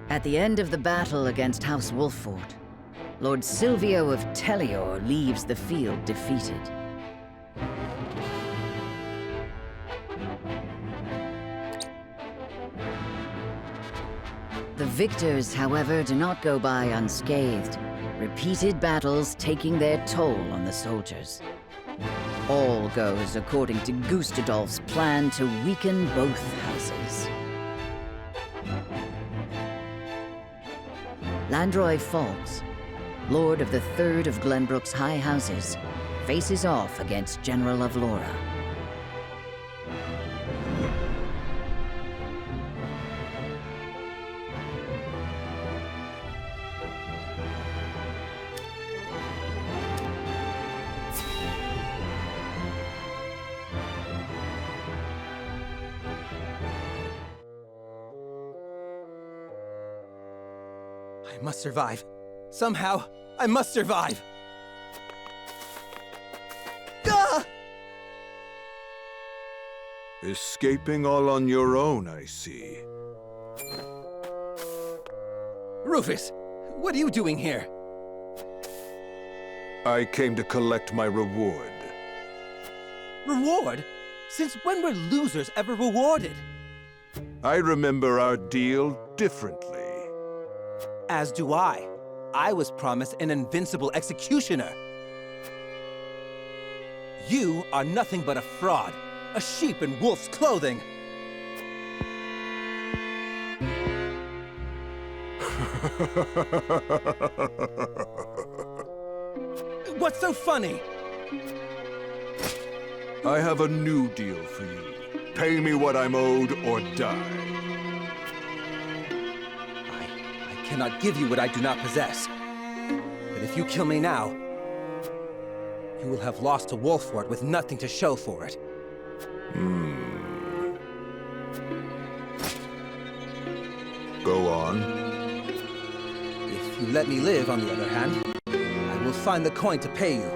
At the end of the battle against House Wolffort, Lord Silvio of Tellior leaves the field defeated. The victors, however, do not go by unscathed, repeated battles taking their toll on the soldiers. All goes according to Gustadolf's plan to weaken both houses. Landroy Falks, Lord of the Third of Glenbrook's High Houses, faces off against General of Laura. I must survive. Somehow, I must survive! Ah! Escaping all on your own, I see. Rufus, what are you doing here? I came to collect my reward. Reward? Since when were losers ever rewarded? I remember our deal differently. As do I. I was promised an invincible executioner. You are nothing but a fraud, a sheep in wolf's clothing. What's so funny? I have a new deal for you. Pay me what I'm owed or die. I cannot give you what I do not possess. But if you kill me now, you will have lost to Wolffort with nothing to show for it. Go on. If you let me live, on the other hand, I will find the coin to pay you.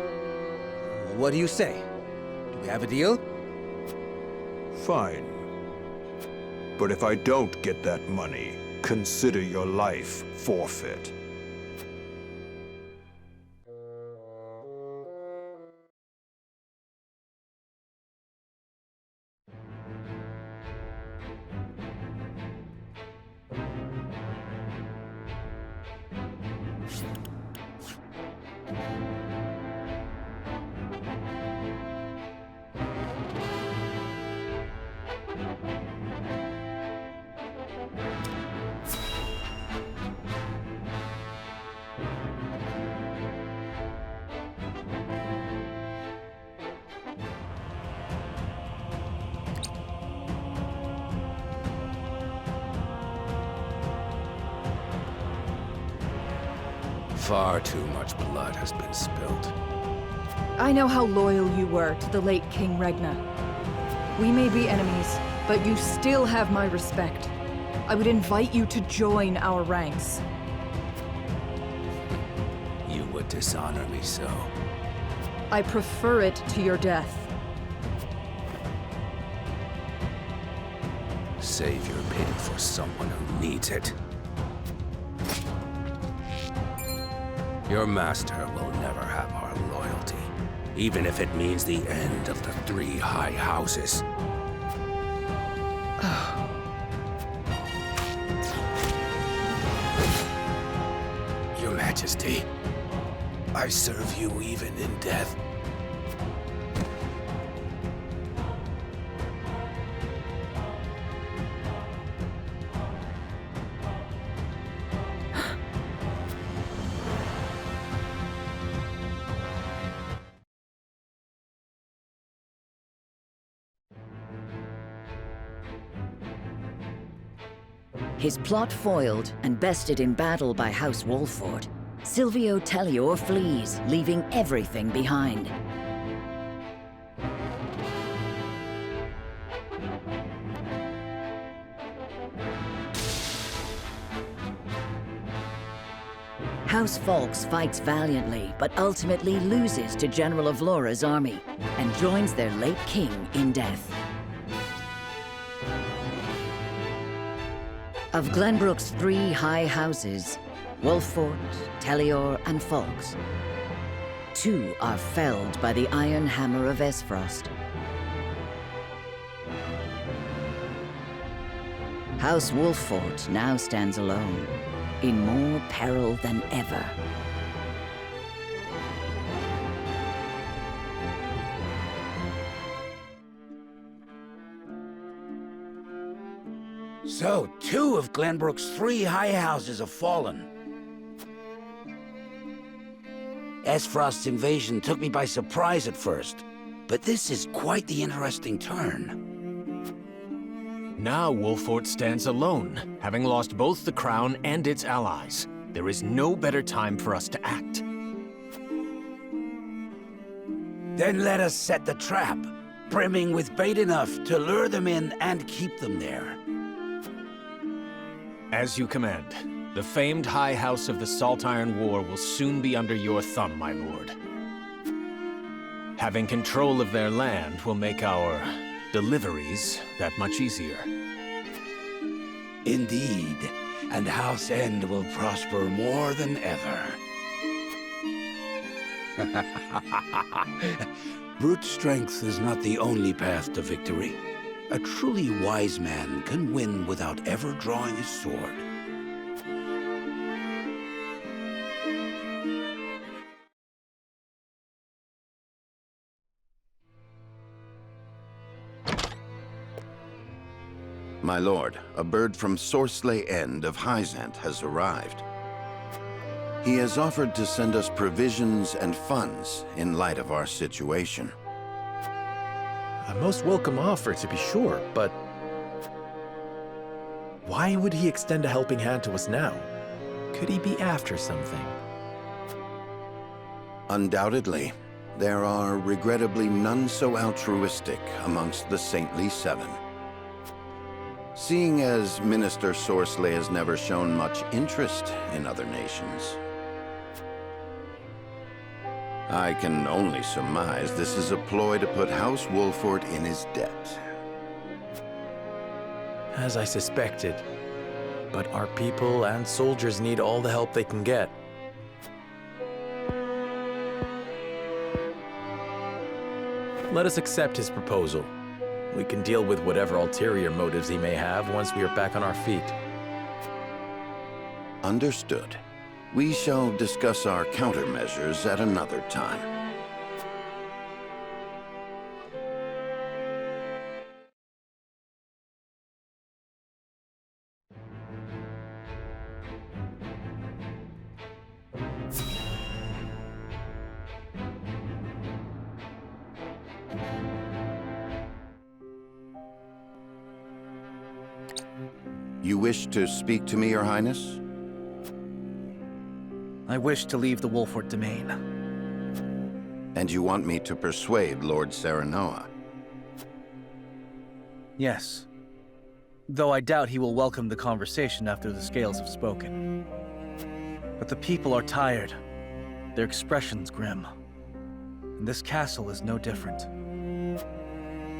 What do you say? Do we have a deal? Fine. But if I don't get that money, consider your life forfeit. Far too much blood has been spilled. I know how loyal you were to the late King Regna. We may be enemies, but you still have my respect. I would invite you to join our ranks. You would dishonor me so. I prefer it to your death. Save your pity for someone who needs it. Your master will never have our loyalty, even if it means the end of the three high houses. Your Majesty, I serve you even in death. His plot foiled and bested in battle by House Wolffort, Silvio Tellior flees, leaving everything behind. House Falks fights valiantly, but ultimately loses to General of Laura's army, and joins their late king in death. Of Glenbrook's 3 high houses, Wolffort, Tellior, and Falks, 2 are felled by the iron hammer of Esfrost. House Wolffort now stands alone, in more peril than ever. So, 2 of Glenbrook's 3 high houses have fallen. Esfrost's invasion took me by surprise at first, but this is quite the interesting turn. Now Wolffort stands alone, having lost both the crown and its allies. There is no better time for us to act. Then let us set the trap, brimming with bait enough to lure them in and keep them there. As you command. The famed High House of the Salt Iron War will soon be under your thumb, my lord. Having control of their land will make our deliveries that much easier. Indeed, and House End will prosper more than ever. Brute strength is not the only path to victory. A truly wise man can win without ever drawing his sword. My lord, a bird from Sorsley End of Hyzant has arrived. He has offered to send us provisions and funds in light of our situation. A most welcome offer, to be sure, but why would he extend a helping hand to us now? Could he be after something? Undoubtedly, there are regrettably none so altruistic amongst the Saintly Seven. Seeing as Minister Sorsley has never shown much interest in other nations, I can only surmise this is a ploy to put House Wolffort in his debt. As I suspected. But our people and soldiers need all the help they can get. Let us accept his proposal. We can deal with whatever ulterior motives he may have once we are back on our feet. Understood. We shall discuss our countermeasures at another time. You wish to speak to me, Your Highness? I wish to leave the Wolffort domain. And you want me to persuade Lord Serenoa? Yes. Though I doubt he will welcome the conversation after the scales have spoken. But the people are tired. Their expressions grim. And this castle is no different.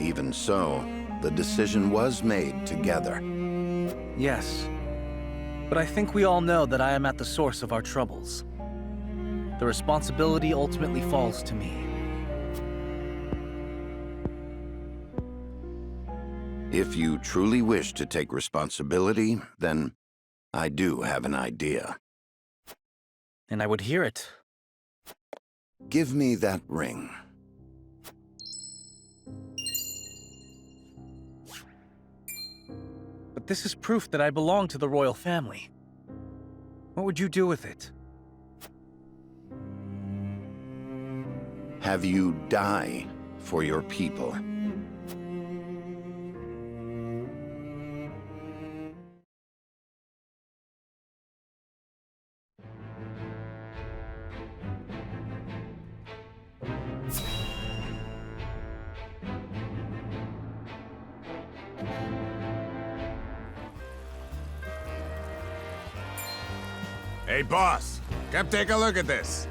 Even so, the decision was made together. Yes. But I think we all know that I am at the source of our troubles. The responsibility ultimately falls to me. If you truly wish to take responsibility, then I do have an idea. And I would hear it. Give me that ring. But this is proof that I belong to the royal family. What would you do with it? Have you die for your people. Hey, boss! Come take a look at this!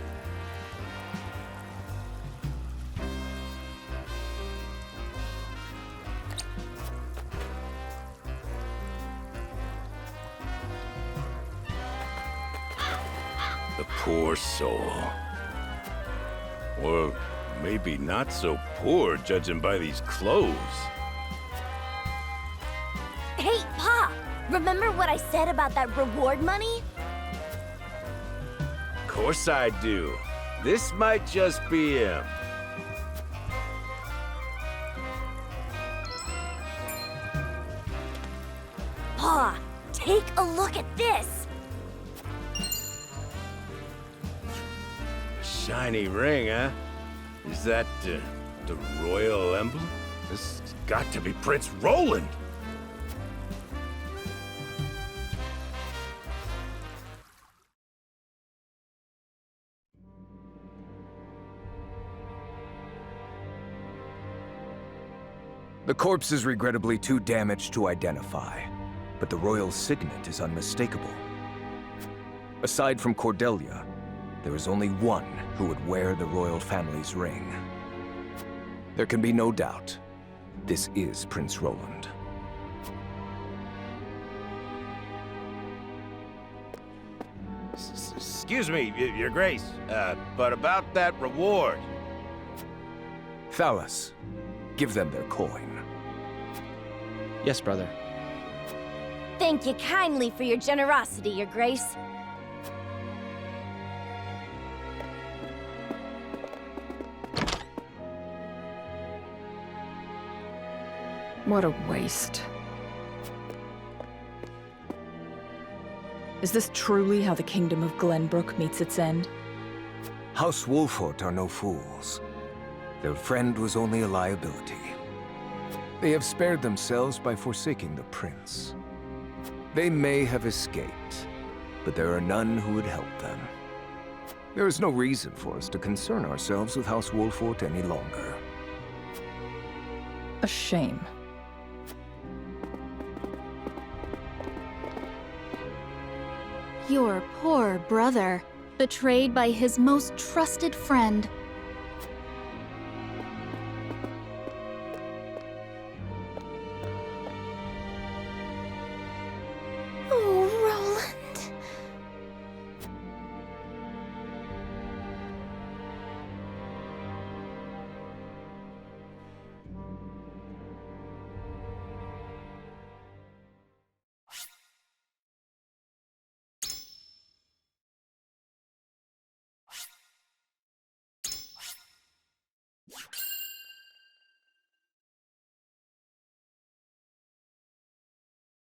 The poor soul. Or maybe not so poor, judging by these clothes. Hey, Pa! Remember what I said about that reward money? Of course I do. This might just be him. Pa, take a look at this! Shiny ring, huh? Is that the royal emblem? This has got to be Prince Roland! The corpse is regrettably too damaged to identify, but the royal signet is unmistakable. Aside from Cordelia, there is only one who would wear the royal family's ring. There can be no doubt, this is Prince Roland. Excuse me, Your Grace, but about that reward. Thalas, give them their coin. Yes, brother. Thank you kindly for your generosity, Your Grace. What a waste. Is this truly how the Kingdom of Glenbrook meets its end? House Wolfort are no fools. Their friend was only a liability. They have spared themselves by forsaking the prince. They may have escaped, but there are none who would help them. There is no reason for us to concern ourselves with House Wolfort any longer. A shame. Your poor brother, betrayed by his most trusted friend.